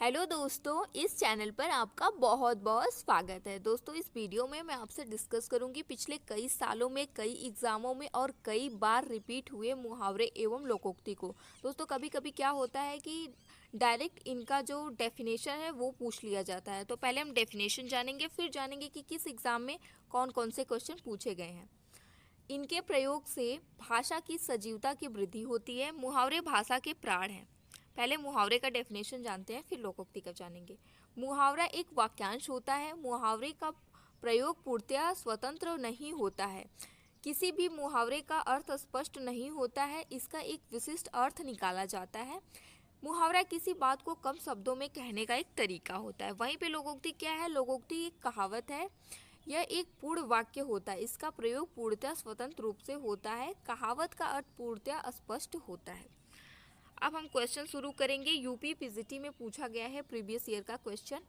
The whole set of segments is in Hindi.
हेलो दोस्तों, इस चैनल पर आपका बहुत बहुत स्वागत है। दोस्तों, इस वीडियो में मैं आपसे डिस्कस करूंगी पिछले कई सालों में कई एग्ज़ामों में और कई बार रिपीट हुए मुहावरे एवं लोकोक्ति को। दोस्तों, कभी कभी क्या होता है कि डायरेक्ट इनका जो डेफिनेशन है वो पूछ लिया जाता है। तो पहले हम डेफिनेशन जानेंगे, फिर जानेंगे कि किस एग्ज़ाम में कौन कौन से क्वेश्चन पूछे गए हैं। इनके प्रयोग से भाषा की सजीवता की वृद्धि होती है। मुहावरे भाषा के प्राण हैं। पहले मुहावरे का डेफिनेशन जानते हैं, फिर लोकोक्ति का जानेंगे। मुहावरा एक वाक्यांश होता है। मुहावरे का प्रयोग पूर्णतया स्वतंत्र नहीं होता है। किसी भी मुहावरे का अर्थ स्पष्ट नहीं होता है, इसका एक विशिष्ट अर्थ निकाला जाता है। मुहावरा किसी बात को कम शब्दों में कहने का एक तरीका होता है। वहीं पे लोकोक्ति क्या है? लोकोक्ति एक कहावत है। यह एक पूर्ण वाक्य होता है। इसका प्रयोग पूर्णतः स्वतंत्र रूप से होता है। कहावत का अर्थ पूर्णतः अस्पष्ट होता है। अब हम क्वेश्चन शुरू करेंगे। यूपी पीजीटी में पूछा गया है प्रीवियस ईयर का क्वेश्चन,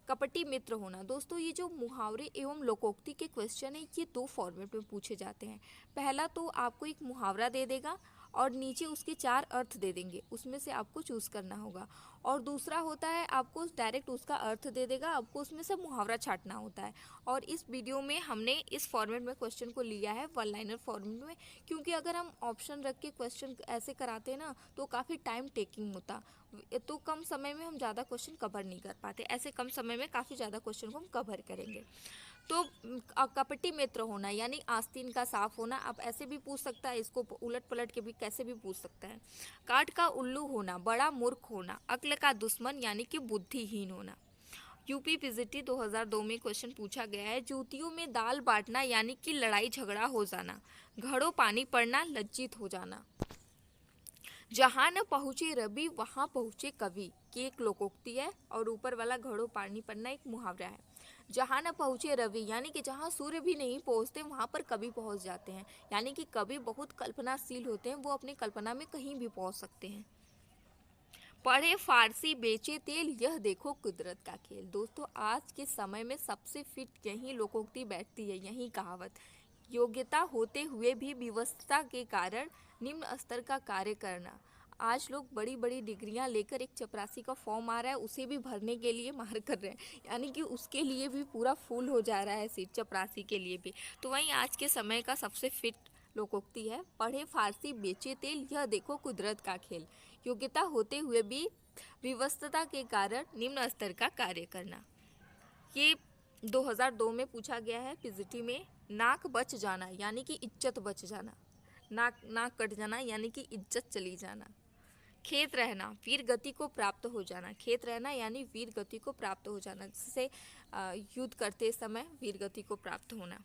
कपटी मित्र होना। दोस्तों, ये जो मुहावरे एवं लोकोक्ति के क्वेश्चन है ये दो फॉर्मेट में पूछे जाते हैं। पहला तो आपको एक मुहावरा दे देगा और नीचे उसके 4 अर्थ दे देंगे, उसमें से आपको चूज करना होगा। और दूसरा होता है आपको डायरेक्ट उसका अर्थ दे देगा, आपको उसमें से मुहावरा छांटना होता है। और इस वीडियो में हमने इस फॉर्मेट में क्वेश्चन को लिया है, वन लाइनर फॉर्मेट में, क्योंकि अगर हम ऑप्शन रख के क्वेश्चन ऐसे कराते ना तो काफ़ी टाइम टेकिंग होता, तो कम समय में हम ज़्यादा क्वेश्चन कवर नहीं कर पाते। ऐसे कम समय में काफ़ी ज़्यादा क्वेश्चन को हम कवर करेंगे। तो कपटी मित्र होना यानी आस्तीन का साफ होना। अब ऐसे भी पूछ सकता है, इसको उलट पलट के भी कैसे भी पूछ सकता है। काठ का उल्लू होना, बड़ा मूर्ख होना, अक्ल का दुश्मन यानी कि बुद्धिहीन होना। यूपी पीजीटी 2002 में क्वेश्चन पूछा गया है, जूतियों में दाल बांटना यानी कि लड़ाई झगड़ा हो जाना, घड़ों पानी पड़ना, लज्जित हो जाना। जहाँ न पहुँचे रवि वहाँ पहुँचे कवि, की एक लोकोक्ति है। और ऊपर वाला घड़ों पानी पड़ना एक मुहावरा है। जहाँ न पहुँचे रवि यानी कि जहाँ सूर्य भी नहीं पहुँचते वहाँ पर कवि पहुँच जाते हैं, यानी कि कवि बहुत कल्पनाशील होते हैं, वो अपनी कल्पना में कहीं भी पहुँच सकते हैं। पढ़े फारसी बेचे तेल, यह देखो कुदरत का खेल। दोस्तों, आज के समय में सबसे फिट यही लोकोक्ति बैठती है, यही कहावत। योग्यता होते हुए भी विवशता के कारण निम्न स्तर का कार्य करना। आज लोग बड़ी बड़ी डिग्रियां लेकर एक चपरासी का फॉर्म आ रहा है, उसे भी भरने के लिए मार कर रहे हैं, यानी कि उसके लिए भी पूरा फुल हो जा रहा है सीट, चपरासी के लिए भी। तो वहीं आज के समय का सबसे फिट लोकोक्ति है, पढ़े फारसी बेचे तेल, यह देखो कुदरत का खेल। योग्यता होते हुए भी विवशता के कारण निम्न स्तर का कार्य करना। ये 2002 में पूछा गया है पीजीटी में। नाक बच जाना यानी कि इज्जत बच जाना, नाक नाक कट जाना यानी कि इज्जत चली जाना। खेत रहना, वीर गति को प्राप्त हो जाना। खेत रहना यानी वीर गति को प्राप्त हो जाना, जिससे युद्ध करते समय वीर गति को प्राप्त होना।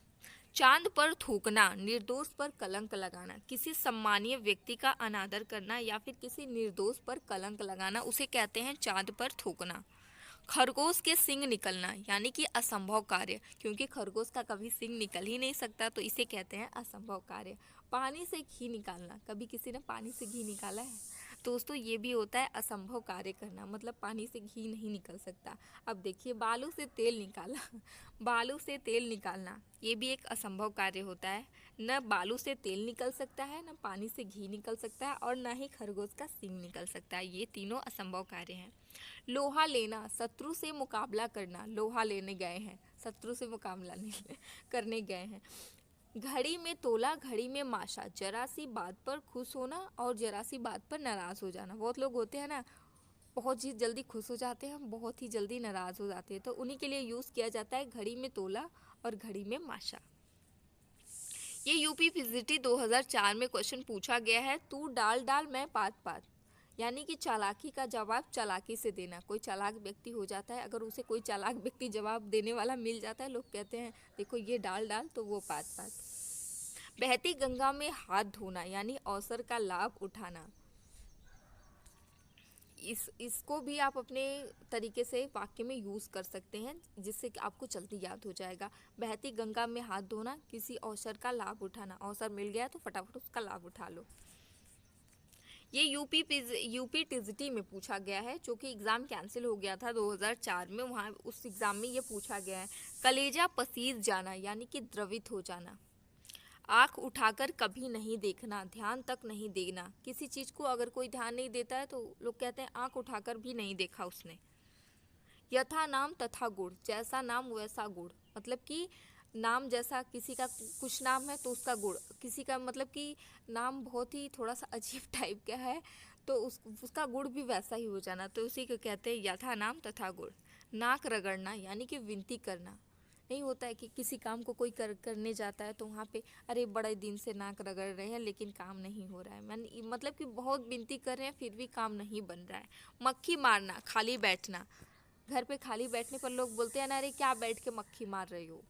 चांद पर थूकना, निर्दोष पर कलंक लगाना। किसी सम्मानीय व्यक्ति का अनादर करना या फिर किसी निर्दोष पर कलंक लगाना, उसे कहते हैं चांद पर थूकना। खरगोश के सिंग निकलना यानी कि असंभव कार्य, क्योंकि खरगोश का कभी सिंग निकल ही नहीं सकता, तो इसे कहते हैं असंभव कार्य। पानी से घी निकालना, कभी किसी ने पानी से घी निकाला है? दोस्तों, ये भी होता है असंभव कार्य करना, मतलब पानी से घी नहीं निकल सकता। अब देखिए, बालू से तेल निकाला बालू से तेल निकालना, ये भी एक असंभव कार्य होता है। न बालू से तेल निकल सकता है, न पानी से घी निकल सकता है, और न ही खरगोश का सींग निकल सकता है। ये तीनों असंभव कार्य हैं। लोहा लेना, शत्रु से मुकाबला करना। लोहा लेने गए हैं, शत्रु से मुकाबला नहीं करने गए हैं। घड़ी में तोला, घड़ी में माशा। जरा सी बात पर खुश होना और जरा सी बात पर नाराज हो जाना। बहुत लोग होते हैं ना, बहुत ही जल्दी खुश हो जाते हैं, बहुत ही जल्दी नाराज हो जाते हैं, तो उन्हीं के लिए यूज किया जाता है घड़ी में तोला और घड़ी में माशा। ये यूपी पीजीटी 2004 में क्वेश्चन पूछा गया है, तू डाल डाल मैं पात पात, यानी कि चालाकी का जवाब चालाकी से देना। कोई चालाक व्यक्ति हो जाता है, अगर उसे कोई चालाक व्यक्ति जवाब देने वाला मिल जाता है, लोग कहते हैं देखो ये डाल डाल, तो वो पात पात। बहती गंगा में हाथ धोना यानी अवसर का लाभ उठाना। इसको भी आप अपने तरीके से वाक्य में यूज़ कर सकते हैं, जिससे कि आपको जल्दी याद हो जाएगा। बहती गंगा में हाथ धोना, किसी अवसर का लाभ उठाना। अवसर मिल गया तो फटाफट उसका लाभ उठा लो। ये यूपी टीजीटी में पूछा गया है, जो कि एग्ज़ाम कैंसिल हो गया था 2004 में। वहाँ उस एग्ज़ाम में ये पूछा गया है, कलेजा पसीज जाना यानी कि द्रवित हो जाना। आँख उठाकर कभी नहीं देखना, ध्यान तक नहीं देना। किसी चीज़ को अगर कोई ध्यान नहीं देता है तो लोग कहते हैं आँख उठाकर भी नहीं देखा उसने। यथा नाम तथा गुण, जैसा नाम वैसा गुण, मतलब कि नाम जैसा किसी का कुछ नाम है तो उसका गुण, किसी का मतलब कि नाम बहुत ही थोड़ा सा अजीब टाइप का है तो उसका गुण भी वैसा ही हो जाना, तो उसी को कहते हैं यथा नाम तथा गुण। नाक रगड़ना यानी कि विनती करना, नहीं होता है कि किसी काम को कोई करने जाता है तो वहाँ पे अरे बड़े दिन से नाक रगड़ रहे हैं लेकिन काम नहीं हो रहा है, मतलब कि बहुत विनती कर रहे हैं फिर भी काम नहीं बन रहा है। मक्खी मारना, खाली बैठना, घर पे खाली बैठने पर लोग बोलते हैं ना अरे क्या बैठ के मक्खी मार रही हो,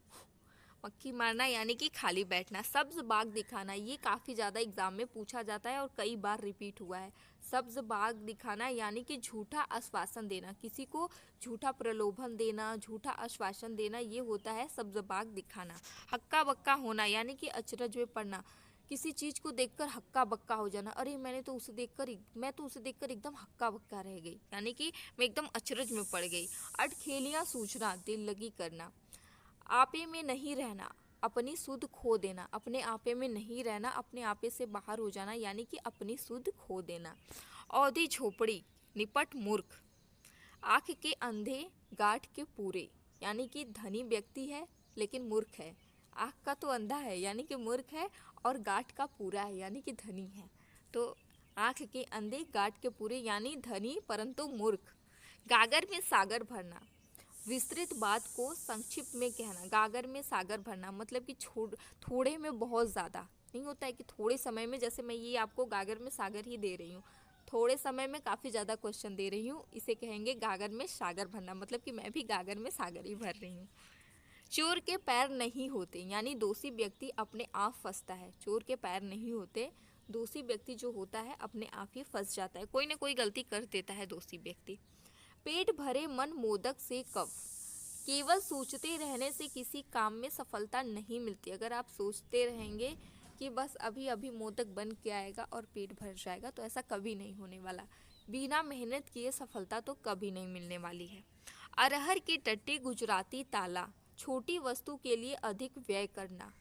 मक्खी मारना यानी कि खाली बैठना। सब्ज बाग दिखाना, ये काफ़ी ज़्यादा एग्जाम में पूछा जाता है और कई बार रिपीट हुआ है। सब्ज बाग दिखाना यानी कि झूठा आश्वासन देना, किसी को झूठा प्रलोभन देना, झूठा आश्वासन देना, ये होता है सब्ज बाग दिखाना। हक्का बक्का होना यानी कि अचरज में पड़ना, किसी चीज़ को देखकर हक्का बक्का हो जाना, अरे मैं तो उसे देखकर एकदम हक्का बक्का रह गई, यानी कि मैं एकदम अचरज में पड़ गई। अटखेलियाँ सूझना, दिल लगी करना। आपे में नहीं रहना, अपनी सुध खो देना, अपने आपे में नहीं रहना, अपने आपे से बाहर हो जाना यानी कि अपनी सुध खो देना। औधी झोपड़ी, निपट मूर्ख। आँख के अंधे गांठ के पूरे, यानी कि धनी व्यक्ति है लेकिन मूर्ख है। आँख का तो अंधा है यानी कि मूर्ख है, और गांठ का पूरा है यानी कि धनी है। तो आँख के अंधे गांठ के पूरे यानी धनी परंतु मूर्ख। गागर में सागर भरना, विस्तृत बात को संक्षिप्त में कहना। गागर में सागर भरना मतलब कि थोड़े में बहुत ज़्यादा, नहीं होता है कि थोड़े समय में, जैसे मैं ये आपको गागर में सागर ही दे रही हूँ, थोड़े समय में काफ़ी ज़्यादा क्वेश्चन दे रही हूँ, इसे कहेंगे गागर में सागर भरना, मतलब कि मैं भी गागर में सागर ही भर रही हूँ। चोर के पैर नहीं होते यानी दोषी व्यक्ति अपने आप फंसता है। चोर के पैर नहीं होते, दोषी व्यक्ति जो होता है अपने आप ही फंस जाता है, कोई ना कोई गलती कर देता है दोषी व्यक्ति। पेट भरे मन मोदक से कब, केवल सोचते रहने से किसी काम में सफलता नहीं मिलती। अगर आप सोचते रहेंगे कि बस अभी अभी मोदक बन के आएगा और पेट भर जाएगा तो ऐसा कभी नहीं होने वाला। बिना मेहनत किए सफलता तो कभी नहीं मिलने वाली है। अरहर की टट्टी गुजराती ताला, छोटी वस्तु के लिए अधिक व्यय करना।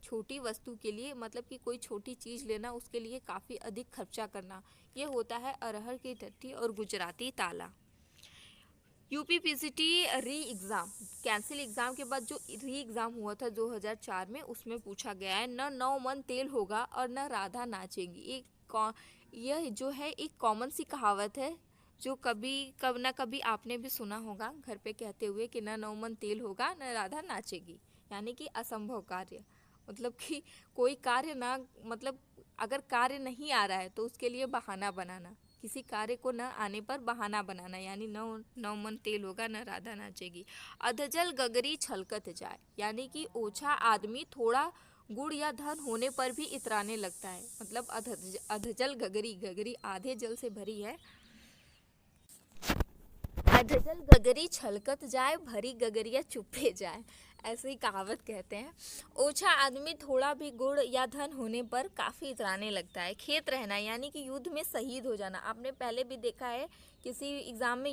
छोटी वस्तु के लिए मतलब कि कोई छोटी चीज़ लेना, उसके लिए काफ़ी अधिक खर्चा करना, ये होता है अरहर की टट्टी और गुजराती ताला। यूपीपीसीटी री एग्ज़ाम, कैंसिल एग्ज़ाम के बाद जो री एग्ज़ाम हुआ था 2004 में, उसमें पूछा गया है न नौ मन तेल होगा और न राधा नाचेगी। यह जो है एक कॉमन सी कहावत है जो कब ना कभी आपने भी सुना होगा घर पे कहते हुए कि न नौ मन तेल होगा न राधा नाचेगी, यानी कि असंभव कार्य, मतलब कि कोई कार्य ना, मतलब अगर कार्य नहीं आ रहा है तो उसके लिए बहाना बनाना, किसी कार्य को न आने पर बहाना बनाना, यानी नौ मन तेल होगा न राधा नाचेगी। अधजल गगरी छलकत जाए, यानी कि ओछा आदमी थोड़ा गुड़ या धन होने पर भी इतराने लगता है, मतलब अधजल गगरी, गगरी आधे जल से भरी है, अधजल गगरी छलकत जाए भरी गगरिया चुपे जाए, ऐसे ही कहावत कहते हैं। ओछा आदमी थोड़ा भी गुड़ या धन होने पर काफ़ी इतराने लगता है। खेत रहना यानी कि युद्ध में शहीद हो जाना, आपने पहले भी देखा है किसी एग्ज़ाम में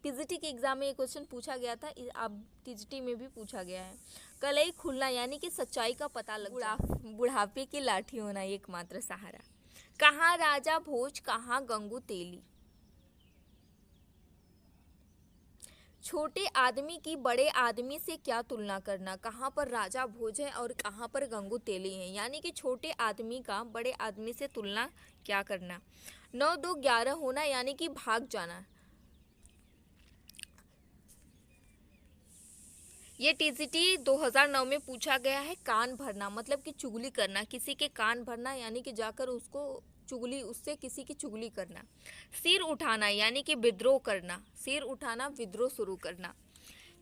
पीजीटी के एग्ज़ाम में ये क्वेश्चन पूछा गया था, अब टीजीटी में भी पूछा गया है। कलई खुलना यानी कि सच्चाई का पता लग जाना, बुढ़ापे की लाठी होना एकमात्र सहारा। कहाँ राजा भोज कहाँ गंगू तेली, छोटे आदमी की बड़े आदमी से क्या तुलना करना, कहाँ पर राजा भोज है और कहाँ पर गंगू तेली है, यानी कि छोटे आदमी का बड़े आदमी से तुलना क्या करना। 9 2 11 होना यानी कि भाग जाना, ये टीजीटी 2009 में पूछा गया है। कान भरना मतलब कि चुगली करना, किसी के कान भरना यानी कि जाकर उससे किसी की चुगली करना। सिर उठाना यानी कि विद्रोह करना, सिर उठाना विद्रोह शुरू करना।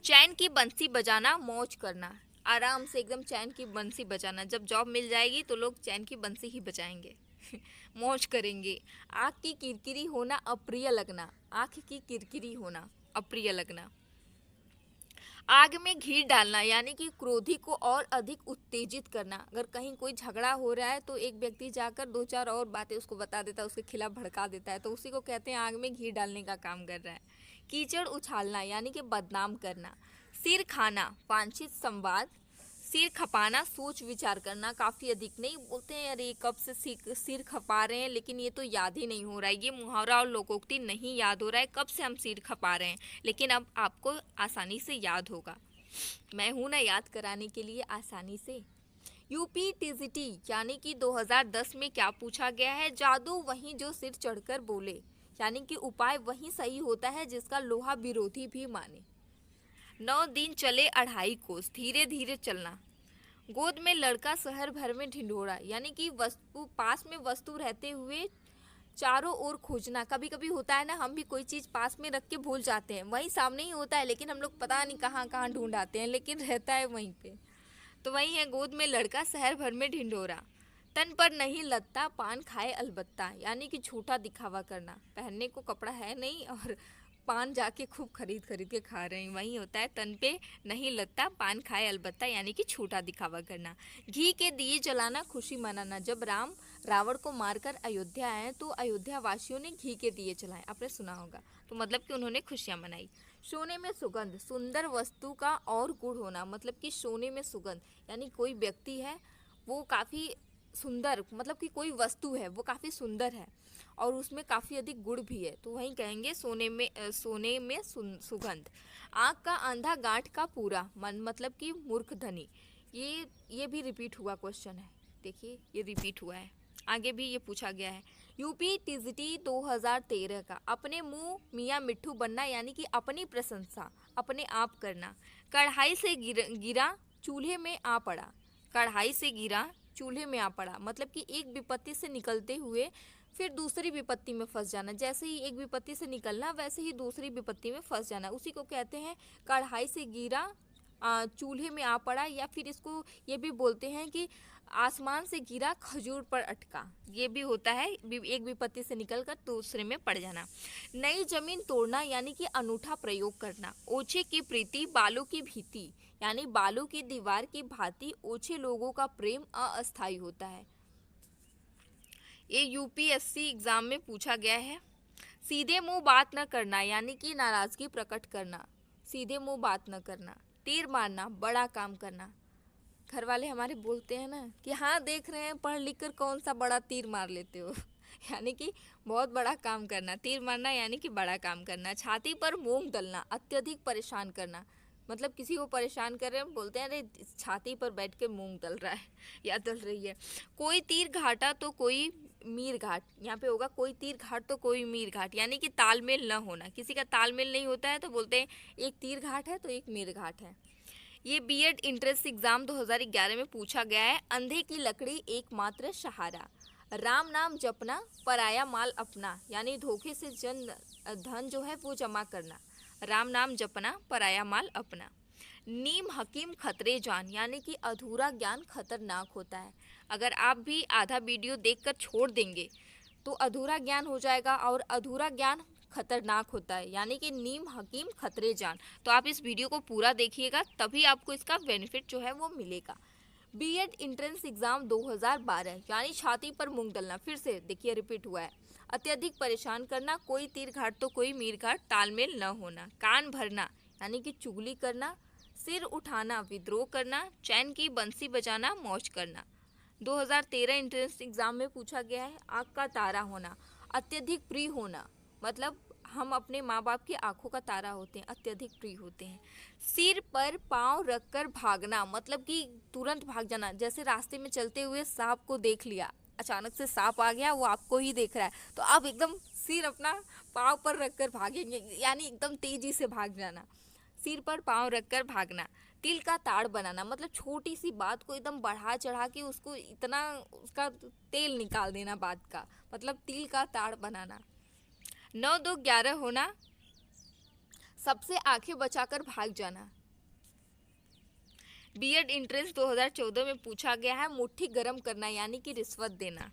चैन की बंसी बजाना, मौज करना, आराम से एकदम चैन की बंसी बजाना, जब जॉब मिल जाएगी तो लोग चैन की बंसी ही बजाएंगे मौज करेंगे। आँख की किरकिरी होना, अप्रिय लगना, आँख की किरकिरी होना, अप्रिय लगना। आग में घी डालना यानी कि क्रोधी को और अधिक उत्तेजित करना, अगर कहीं कोई झगड़ा हो रहा है तो एक व्यक्ति जाकर 2 4 और बातें उसको बता देता है, उसके खिलाफ भड़का देता है, तो उसी को कहते हैं आग में घी डालने का काम कर रहा है। कीचड़ उछालना यानी कि बदनाम करना। सिर खाना, वांछित संवाद, सिर खपाना, सोच विचार करना, काफ़ी अधिक नहीं बोलते हैं अरे कब से सिर खपा रहे हैं लेकिन ये तो याद ही नहीं हो रहा है, ये मुहावरा और लोकोक्ति नहीं याद हो रहा है कब से हम सिर खपा रहे हैं, लेकिन अब आपको आसानी से याद होगा। मैं हूं ना याद कराने के लिए आसानी से। यूपी टीजीटी यानी कि 2010 में क्या पूछा गया है? जादू वही जो सिर चढ़कर बोले, यानी कि उपाय वही सही होता है जिसका लोहा विरोधी भी माने। 9 दिन चले 2.5 कोस, धीरे धीरे चलना। गोद में लड़का शहर भर में ढिंढोरा, यानी कि वस्तु पास में वस्तु रहते हुए चारों ओर खोजना। कभी कभी होता है ना, हम भी कोई चीज़ पास में रख के भूल जाते हैं, वहीं सामने ही होता है लेकिन हम लोग पता नहीं कहाँ कहाँ ढूंढ आते हैं, लेकिन रहता है वहीं पे। तो वही है, गोद में लड़का शहर भर में ढिंढोरा। तन पर नहीं लगता पान खाए अलबत्ता, यानी कि झूठा दिखावा करना। पहनने को कपड़ा है नहीं और पान जाके खूब खरीद खरीद के खा रहे हैं, वही होता है तन पे नहीं लगता पान खाए अलबत्ता, यानी कि झूठा दिखावा करना। घी के दिए जलाना, खुशी मनाना। जब राम रावण को मारकर अयोध्या आए तो अयोध्या वासियों ने घी के दिए जलाए, आपने सुना होगा, तो मतलब कि उन्होंने खुशियां मनाई। सोने में सुगंध, सुंदर वस्तु का और गुण होना, मतलब कि सोने में सुगंध, यानी कोई व्यक्ति है वो काफ़ी सुंदर, मतलब कि कोई वस्तु है वो काफ़ी सुंदर है और उसमें काफ़ी अधिक गुण भी है, तो वहीं कहेंगे सोने में सुगंध। आँख का आंधा गांठ का पूरा मन, मतलब कि मूर्ख धनी। ये भी रिपीट हुआ क्वेश्चन है, देखिए ये रिपीट हुआ है, आगे भी ये पूछा गया है। यूपी टीजीटी 2013 का, अपने मुंह मियाँ मिट्ठू बनना, यानी कि अपनी प्रशंसा अपने आप करना। कढ़ाई से गिरा चूल्हे में आ पड़ा। कढ़ाई से गिरा चूल्हे में आ पड़ा, मतलब कि एक विपत्ति से निकलते हुए फिर दूसरी विपत्ति में फंस जाना। जैसे ही एक विपत्ति से निकलना वैसे ही दूसरी विपत्ति में फंस जाना, उसी को कहते हैं कढ़ाई से गिरा चूल्हे में आ पड़ा, या फिर इसको ये भी बोलते हैं कि आसमान से गिरा खजूर पर अटका। ये भी होता है एक विपत्ति से निकलकर दूसरे में पड़ जाना। नई जमीन तोड़ना, यानी कि अनूठा प्रयोग करना। ओछे की प्रीति बालों की भीति, यानी बालों की दीवार की भांति ओछे लोगों का प्रेम अस्थायी होता है। ये यूपीएससी एग्जाम में पूछा गया है। सीधे मुंह बात न करना, यानी कि नाराजगी प्रकट करना। सीधे मुंह बात न करना। तीर मारना, बड़ा काम करना। घर वाले हमारे बोलते हैं ना कि हाँ देख रहे हैं पढ़ लिख कर कौन सा बड़ा तीर मार लेते हो यानी कि बहुत बड़ा काम करना। तीर मारना यानी कि बड़ा काम करना। छाती पर मूंग दलना, अत्यधिक परेशान करना, मतलब किसी को परेशान कर रहे हैं, बोलते हैं अरे छाती पर बैठ के मूंग दल रहा है या दल रही है। कोई तीर घाटा तो कोई मीर घाट, यहाँ पे होगा कोई तीर घाट तो कोई मीर घाट, यानी कि तालमेल न होना। किसी का तालमेल नहीं होता है तो बोलते हैं एक तीर घाट है तो एक मीर घाट है। ये बीएड इंट्रेंस एग्जाम 2011 में पूछा गया है। अंधे की लकड़ी एकमात्र सहारा। राम नाम जपना, पराया माल अपना, यानी धोखे से धन जो है वो जमा करना। राम नाम जपना, पराया माल अपना। नीम हकीम खतरे जान, यानी कि अधूरा ज्ञान खतरनाक होता है। अगर आप भी आधा वीडियो देखकर छोड़ देंगे तो अधूरा ज्ञान हो जाएगा और अधूरा ज्ञान खतरनाक होता है, यानी कि नीम हकीम खतरे जान। तो आप इस वीडियो को पूरा देखिएगा तभी आपको इसका बेनिफिट जो है वो मिलेगा। बीएड इंट्रेंस एग्जाम 2012, यानी छाती पर मूंग दलना, फिर से देखिए रिपीट हुआ है। अत्यधिक परेशान करना, कोई तीर घाट तो कोई मीर घाट, तालमेल न होना। कान भरना, यानी कि चुगली करना। सिर उठाना, विद्रोह करना। चैन की बंसी बजाना, मौज करना। 2013 एंट्रेंस एग्जाम में पूछा गया है। आँख का तारा होना, अत्यधिक प्रिय होना, मतलब हम अपने माँ बाप की आंखों का तारा होते हैं, अत्यधिक प्रिय होते हैं। सिर पर पांव रखकर भागना, मतलब कि तुरंत भाग जाना। जैसे रास्ते में चलते हुए सांप को देख लिया, अचानक से सांप आ गया, वो आपको ही देख रहा है तो आप एकदम सिर अपना पाँव पर रखकर भागेंगे, यानी एकदम तेजी से भाग जाना। सिर पर पाँव रखकर भागना। तिल का ताड़ बनाना, मतलब छोटी सी बात को एकदम बढ़ा चढ़ा के उसको इतना उसका तेल निकाल देना बात का, मतलब तिल का ताड़ बनाना। 9-2-11 होना, सबसे आंखें बचाकर भाग जाना। बीएड इंट्रेंस 2014 में पूछा गया है। मुट्ठी गरम करना, यानी कि रिश्वत देना।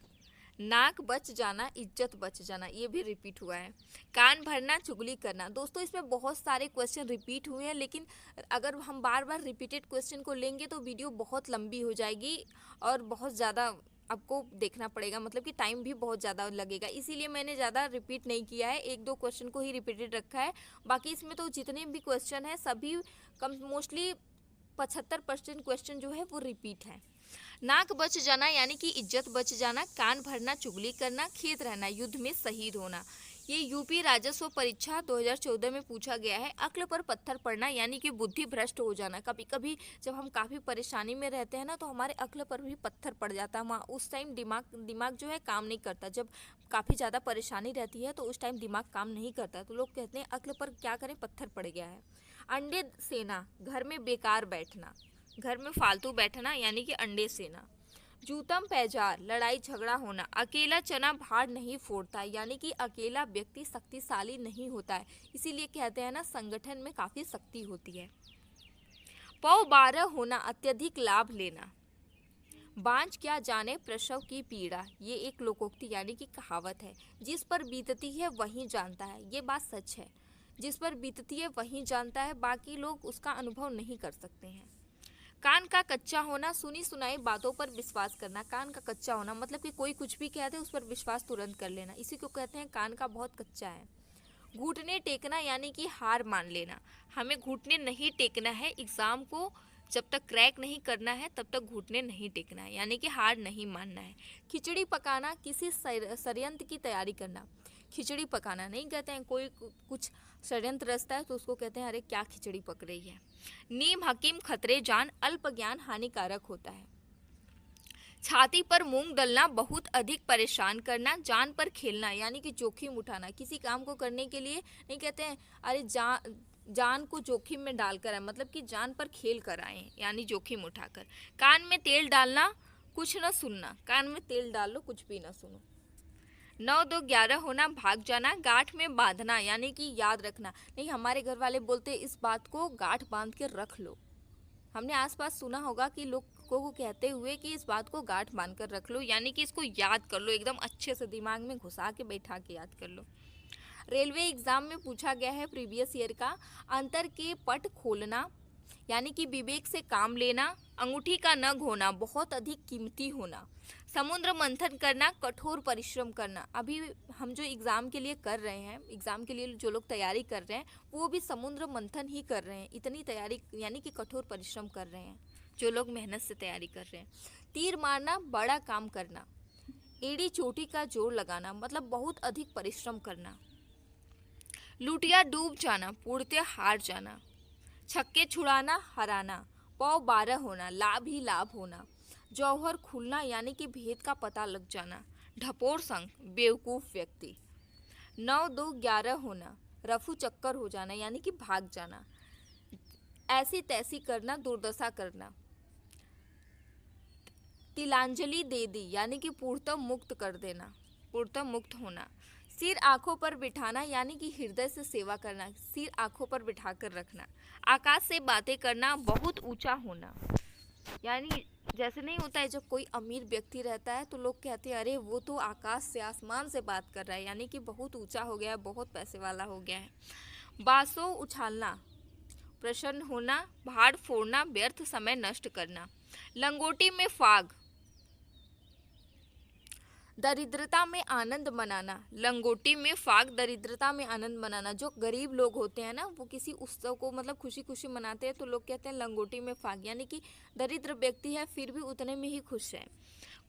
नाक बच जाना, इज्जत बच जाना, ये भी रिपीट हुआ है। कान भरना, चुगली करना। दोस्तों इसमें बहुत सारे क्वेश्चन रिपीट हुए हैं, लेकिन अगर हम बार बार रिपीटेड क्वेश्चन को लेंगे तो वीडियो बहुत लंबी हो जाएगी और बहुत ज़्यादा आपको देखना पड़ेगा, मतलब कि टाइम भी बहुत ज़्यादा लगेगा, इसीलिए मैंने ज़्यादा रिपीट नहीं किया है, 1-2 क्वेश्चन को ही रिपीटेड रखा है। बाकी इसमें तो जितने भी क्वेश्चन हैं सभी कम मोस्टली 75% क्वेश्चन जो है वो रिपीट है। नाक बच जाना यानी कि इज्जत बच जाना, कान भरना चुगली करना, खेत रहना, युद्ध में शहीद होना। ये यूपी राजस्व परीक्षा 2014 में पूछा गया है। अक्ल पर पत्थर पड़ना यानी कि बुद्धि भ्रष्ट हो जाना। कभी कभी जब हम काफ़ी परेशानी में रहते हैं ना, तो हमारे अक्ल पर भी पत्थर पड़ जाता है। वहाँ उस टाइम दिमाग जो है काम नहीं करता। जब काफ़ी ज़्यादा परेशानी रहती है तो उस टाइम दिमाग काम नहीं करता, तो लोग कहते हैं अक्ल पर क्या करें, पत्थर पड़ गया है। अंडे सेना, घर में बेकार बैठना, घर में फालतू बैठना यानी कि अंडे सेना। जूतम पैजार, लड़ाई झगड़ा होना। अकेला चना भाड़ नहीं फोड़ता यानी कि अकेला व्यक्ति शक्तिशाली नहीं होता है, इसीलिए कहते हैं ना संगठन में काफ़ी शक्ति होती है। पौ 12 होना, अत्यधिक लाभ लेना। बांझ क्या जाने प्रसव की पीड़ा, ये एक लोकोक्ति यानी कि कहावत है। जिस पर बीतती है वही जानता है, ये बात सच है। जिस पर बीतती है वही जानता है, बाकी लोग उसका अनुभव नहीं कर सकते हैं। कान का कच्चा होना, सुनी सुनाई बातों पर विश्वास करना। कान का कच्चा होना मतलब कि कोई कुछ भी कहते हैं उस पर विश्वास तुरंत कर लेना, इसी को कहते हैं कान का बहुत कच्चा है। घुटने टेकना यानी कि हार मान लेना। हमें घुटने नहीं टेकना है, एग्ज़ाम को जब तक क्रैक नहीं करना है तब तक घुटने नहीं टेकना है, यानी कि हार नहीं मानना है। खिचड़ी पकाना, किसी षड्यंत्र की तैयारी करना। खिचड़ी पकाना नहीं कहते हैं, कोई कुछ षड्यंत्र रचता है तो उसको कहते हैं अरे क्या खिचड़ी पक रही है। नीम हकीम खतरे जान, अल्प ज्ञान हानिकारक होता है। छाती पर मूंग डलना, बहुत अधिक परेशान करना। जान पर खेलना यानी कि जोखिम उठाना। किसी काम को करने के लिए नहीं कहते हैं अरे जान को जोखिम में डालकर आए, मतलब कि जान पर खेल कर आए यानी जोखिम उठाकर। कान में तेल डालना, कुछ न सुनना। कान में तेल डाल लो, कुछ भी न सुनो। 9 2 11 होना, भाग जाना। गांठ में बांधना यानी कि याद रखना। नहीं, हमारे घर वाले बोलते इस बात को गांठ बांध के रख लो। हमने आसपास सुना होगा कि लोगों को कहते हुए कि इस बात को गांठ बांध कर रख लो, यानी कि इसको याद कर लो, एकदम अच्छे से दिमाग में घुसा के बैठा के याद कर लो। रेलवे एग्जाम में पूछा गया है प्रीवियस ईयर का। अंतर के पट खोलना यानी कि विवेक से काम लेना। अंगूठी का नग होना, बहुत अधिक कीमती होना। समुद्र मंथन करना, कठोर परिश्रम करना। अभी हम जो एग्ज़ाम के लिए कर रहे हैं, एग्ज़ाम के लिए जो लोग तैयारी कर रहे हैं वो भी समुद्र मंथन ही कर रहे हैं। इतनी तैयारी यानी कि कठोर परिश्रम कर रहे हैं जो लोग मेहनत से तैयारी कर रहे हैं। तीर मारना, बड़ा काम करना। एड़ी चोटी का जोर लगाना, मतलब बहुत अधिक परिश्रम करना। लुटिया डूब जाना, पूर्णतः हार जाना। छक्के छुड़ाना, हराना। पौ 12 होना, लाभ ही लाभ होना। जौहर खुलना यानी कि भेद का पता लग जाना। ढपोर संग, बेवकूफ़ व्यक्ति। 9 2 11 होना, रफू चक्कर हो जाना यानी कि भाग जाना। ऐसी तैसी करना, दुर्दशा करना। तिलांजलि दे दी यानी कि पूर्णतः मुक्त कर देना, पूर्णतः मुक्त होना। सिर आंखों पर बिठाना यानी कि हृदय से सेवा करना, सिर आंखों पर बिठाकर रखना। आकाश से बातें करना, बहुत ऊंचा होना, यानी जैसे नहीं होता है जब कोई अमीर व्यक्ति रहता है तो लोग कहते हैं अरे वो तो आकाश से, आसमान से बात कर रहा है, यानी कि बहुत ऊंचा हो गया है, बहुत पैसे वाला हो गया है। बांसों उछालना, प्रसन्न होना। भाड़ फोड़ना, व्यर्थ समय नष्ट करना। लंगोटी में फाग, दरिद्रता में आनंद मनाना। लंगोटी में फाग, दरिद्रता में आनंद मनाना। जो गरीब लोग होते हैं ना, वो किसी उत्सव को मतलब खुशी खुशी मनाते हैं तो लोग कहते हैं लंगोटी में फाग, यानी कि दरिद्र व्यक्ति है फिर भी उतने में ही खुश है।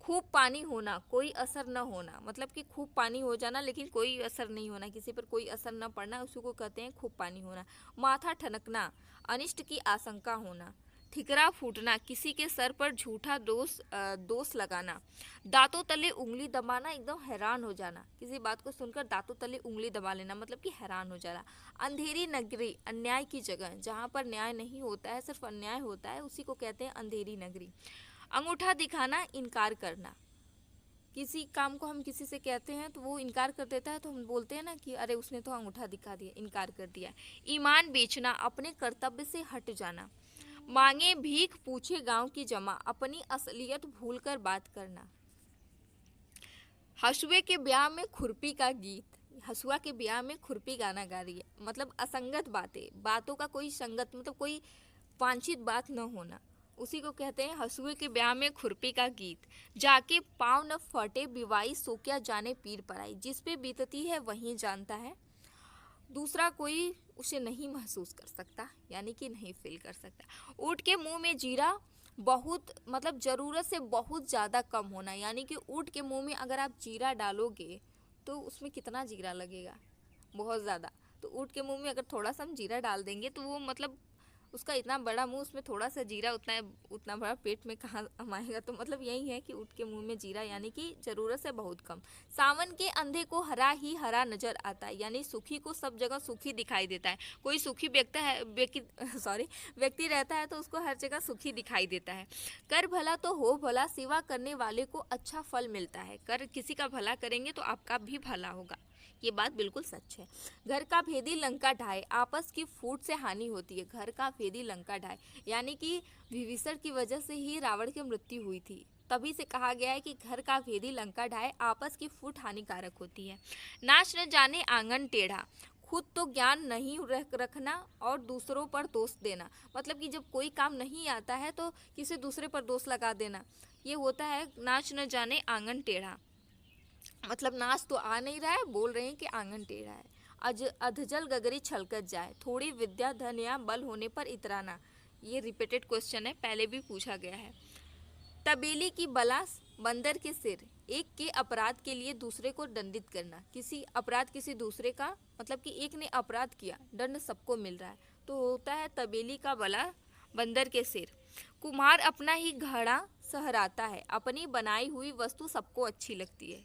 खूब पानी होना, कोई असर न होना, मतलब कि खूब पानी हो जाना लेकिन कोई असर नहीं होना, किसी पर कोई असर न पड़ना, उसी को कहते हैं खूब पानी होना। माथा ठनकना, अनिष्ट की आशंका होना। ठिकरा फूटना, किसी के सर पर झूठा दोष लगाना। दांतों तले उंगली दबाना, एकदम हैरान हो जाना, किसी बात को सुनकर दांतों तले उंगली दबा लेना, मतलब कि हैरान हो जाना। अंधेरी नगरी, अन्याय की जगह, जहाँ पर न्याय नहीं होता है, सिर्फ अन्याय होता है, उसी को कहते हैं अंधेरी नगरी। अंगूठा दिखाना, इनकार करना। किसी काम को हम किसी से कहते हैं तो वो इनकार कर देता है तो हम बोलते हैं ना कि अरे उसने तो अंगूठा दिखा दिया, इनकार कर दिया। ईमान बेचना, अपने कर्तव्य से हट जाना। मांगे भीख, पूछे गांव की जमा, अपनी असलियत भूलकर बात करना। हसुए के ब्याह में खुरपी का गीत, हसुआ के ब्याह में खुरपी गाना गा रही है, मतलब असंगत बातें, बातों का कोई संगत मतलब कोई वांछित बात न होना, उसी को कहते हैं हसुए के ब्याह में खुरपी का गीत। जाके पाँव न फटे, बिवाई सो क्या जाने पीर पराई, जिस पे बीतती है वहीं जानता है। दूसरा कोई उसे नहीं महसूस कर सकता, यानी कि नहीं फील कर सकता। ऊँट के मुंह में जीरा बहुत मतलब ज़रूरत से बहुत ज़्यादा कम होना, यानी कि ऊँट के मुंह में अगर आप जीरा डालोगे तो उसमें कितना जीरा लगेगा, बहुत ज़्यादा। तो ऊँट के मुंह में अगर थोड़ा सा हम जीरा डाल देंगे तो वो मतलब उसका इतना बड़ा मुंह, उसमें थोड़ा सा जीरा, उतना बड़ा पेट में कहाँ समाएगा। तो मतलब यही है कि ऊँट के मुंह में जीरा, यानी कि ज़रूरत से बहुत कम। सावन के अंधे को हरा ही हरा नजर आता है, यानी सुखी को सब जगह सुखी दिखाई देता है। कोई सुखी व्यक्ति रहता है तो उसको हर जगह सुखी दिखाई देता है। कर भला तो हो भला, सेवा करने वाले को अच्छा फल मिलता है। कर किसी का भला करेंगे तो आपका भी भला होगा, ये बात बिल्कुल सच है। घर का भेदी लंका ढाए, आपस की फूट से हानि होती है। घर का भेदी लंका ढाए, यानी कि विभीषण की वजह से ही रावण की मृत्यु हुई थी। तभी से कहा गया है कि घर का भेदी लंका ढाए, आपस की फूट हानिकारक होती है। नाच न जाने आंगन टेढ़ा, खुद तो ज्ञान नहीं रखना और दूसरों पर दोष देना। मतलब कि जब कोई काम नहीं आता है तो किसी दूसरे पर दोष लगा देना, ये होता है नाच न जाने आंगन टेढ़ा। मतलब नाच तो आ नहीं रहा है, बोल रहे हैं कि आंगन टेढ़ा है। अधजल गगरी छलकत जाए, थोड़ी विद्या धन या बल होने पर इतराना। ये रिपीटेड क्वेश्चन है, पहले भी पूछा गया है। तबेली की बला बंदर के सिर, एक के अपराध के लिए दूसरे को दंडित करना। किसी अपराध किसी दूसरे का, मतलब कि एक ने अपराध किया, दंड सबको मिल रहा है, तो होता है तबेली का बला बंदर के सिर। कुम्हार अपना ही घड़ा सहराता है, अपनी बनाई हुई वस्तु सबको अच्छी लगती है।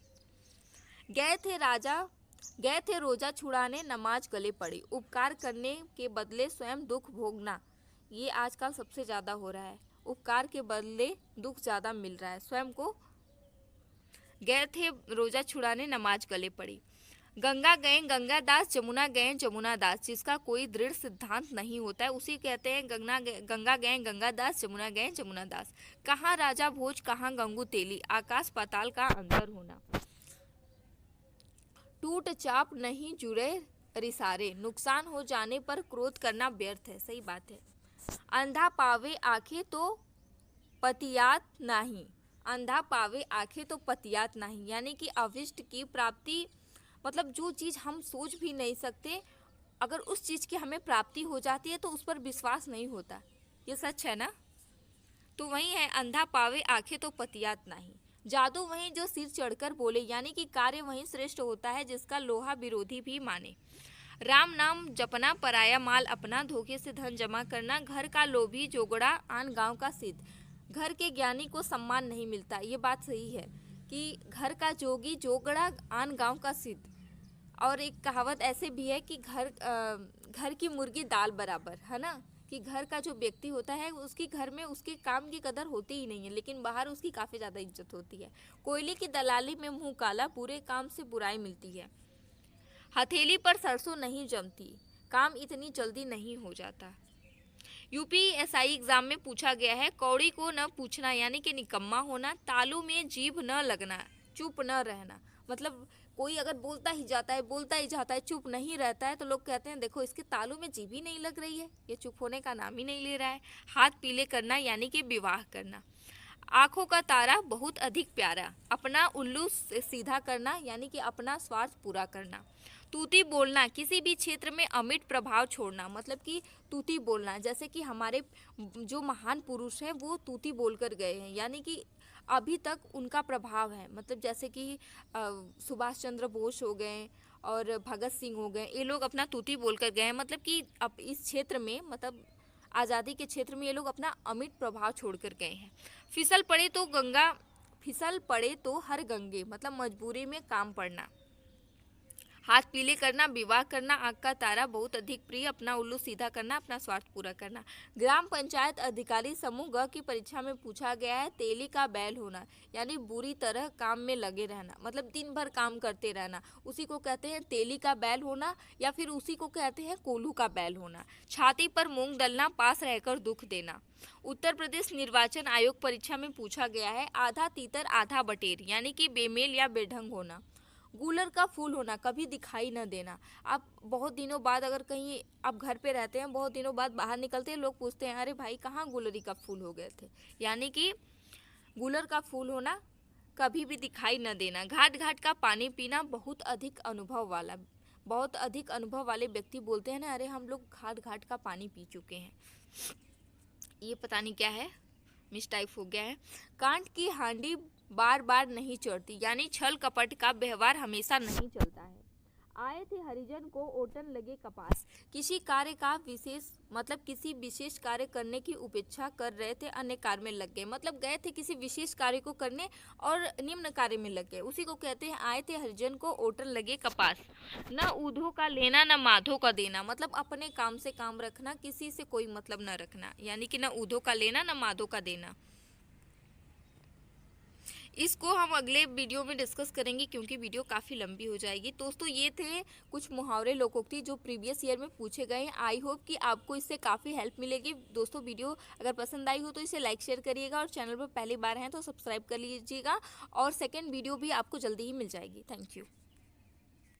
गए थे रोजा छुड़ाने, नमाज गले पड़ी, उपकार करने के बदले स्वयं दुख भोगना। ये आजकल सबसे ज़्यादा हो रहा है, उपकार के बदले दुख ज़्यादा मिल रहा है स्वयं को। गए थे रोजा छुड़ाने, नमाज गले पड़ी। गंगा गए गंगा दास, जमुना गए जमुना दास। जिसका कोई दृढ़ सिद्धांत नहीं होता है उसी कहते हैं गंगा गए गंगा दास, जमुना गए जमुना दास। कहाँ राजा भोज, कहाँ गंगू तेली, आकाश पाताल का अंतर होना। टूट चाप नहीं जुड़े रिसारे, नुकसान हो जाने पर क्रोध करना व्यर्थ है। सही बात है। अंधा पावे आंखें तो पतियात नहीं, अंधा पावे आंखें तो पतियात नहीं, यानी कि अविष्ट की प्राप्ति, मतलब जो चीज़ हम सोच भी नहीं सकते, अगर उस चीज़ की हमें प्राप्ति हो जाती है तो उस पर विश्वास नहीं होता। ये सच है ना। तो वही है, अंधा पावे आंखें तो पतियात नहीं। जादू वहीं जो सिर चढ़कर बोले, यानी कि कार्य वहीं श्रेष्ठ होता है जिसका लोहा विरोधी भी माने। राम नाम जपना, पराया माल अपना, धोखे से धन जमा करना, घर का लोभी जोगड़ा, आन गांव का सिद्ध। घर के ज्ञानी को सम्मान नहीं मिलता, ये बात सही है कि घर का जोगी जोगड़ा, आन गांव का सिद्ध। और एक कहावत ऐसे भी है कि घर की मुर्गी दाल बराबर, है ना, कि घर का जो व्यक्ति होता है उसकी घर में उसके काम की कदर होती ही नहीं है, लेकिन बाहर उसकी काफ़ी ज़्यादा इज्जत होती है। कोयले की दलाली में मुंह काला, बुरे काम से बुराई मिलती है। हथेली पर सरसों नहीं जमती, काम इतनी जल्दी नहीं हो जाता। यूपीएसआई एग्जाम में पूछा गया है, कौड़ी को न पूछना, यानी कि निकम्मा होना, तालू में जीभ न लगना, चुप न रहना। मतलब कोई अगर बोलता ही जाता है, चुप नहीं रहता है, तो लोग कहते हैं देखो इसके तालू में जीभ ही नहीं लग रही है, ये चुप होने का नाम ही नहीं ले रहा है। हाथ पीले करना, यानी कि विवाह करना। आंखों का तारा बहुत अधिक प्यारा, अपना उल्लू सीधा करना, यानी कि अपना स्वार्थ पूरा करना। तूती बोलना, किसी भी क्षेत्र में अमिट प्रभाव छोड़ना, मतलब कि तूती बोलना, जैसे कि हमारे जो महान पुरुष हैं वो तूती बोलकर गए हैं, यानी कि अभी तक उनका प्रभाव है। मतलब जैसे कि सुभाष चंद्र बोस हो गए और भगत सिंह हो गए, ये लोग अपना तूती बोलकर गए हैं। मतलब कि अब इस क्षेत्र में, मतलब आज़ादी के क्षेत्र में ये लोग अपना अमिट प्रभाव छोड़कर गए हैं। फिसल पड़े तो हर गंगे, मतलब मजबूरी में काम पड़ना। हाथ पीले करना, विवाह करना, आंख का तारा बहुत अधिक प्रिय, अपना उल्लू सीधा करना, अपना स्वार्थ पूरा करना। ग्राम पंचायत अधिकारी समूह ग की परीक्षा में पूछा गया है, तेली का बैल होना, यानी बुरी तरह काम में लगे रहना, मतलब दिन भर काम करते रहना, उसी को कहते हैं तेली का बैल होना, या फिर उसी को कहते हैं कोल्हू का बैल होना। छाती पर मूंग डलना, पास रहकर दुख देना। उत्तर प्रदेश निर्वाचन आयोग परीक्षा में पूछा गया है, आधा तीतर आधा बटेर, यानी कि बेमेल या बेढंग होना। गूलर का फूल होना, कभी दिखाई न देना। आप बहुत दिनों बाद अगर कहीं आप घर पे रहते हैं, बहुत दिनों बाद बाहर निकलते हैं, लोग पूछते हैं अरे भाई कहाँ गुलरी का फूल हो गए थे, यानी कि गूलर का फूल होना, कभी भी दिखाई न देना। घाट घाट का पानी पीना, बहुत अधिक अनुभव वाला, बहुत अधिक अनुभव वाले व्यक्ति बोलते हैं ना, अरे हम लोग घाट घाट का पानी पी चुके हैं। ये पता नहीं क्या है, मिस टाइप हो गया है। कांट की हांडी बार बार नहीं चढ़ती, यानी छल कपट का व्यवहार हमेशा नहीं चलता है। आए थे हरिजन को ओटन लगे कपास, किसी कार्य का विशेष मतलब किसी विशेष कार्य करने की उपेक्षा कर रहे थे, अन्य कार्य में लग गए। मतलब गए थे किसी विशेष कार्य को करने और निम्न कार्य में लग गए, उसी को कहते हैं आए थे हरिजन को ओटन लगे कपास। न ऊधो का लेना न माधो का देना, मतलब अपने काम से काम रखना, किसी से कोई मतलब न रखना, यानी कि न ऊधो का लेना न माधो का देना। इसको हम अगले वीडियो में डिस्कस करेंगे क्योंकि वीडियो काफ़ी लंबी हो जाएगी। दोस्तों ये थे कुछ मुहावरे लोकोक्ति जो प्रीवियस ईयर में पूछे गए हैं। आई होप कि आपको इससे काफ़ी हेल्प मिलेगी। दोस्तों वीडियो अगर पसंद आई हो तो इसे लाइक शेयर करिएगा, और चैनल पर पहली बार हैं तो सब्सक्राइब कर लीजिएगा, और सेकेंड वीडियो भी आपको जल्दी ही मिल जाएगी। Thank you.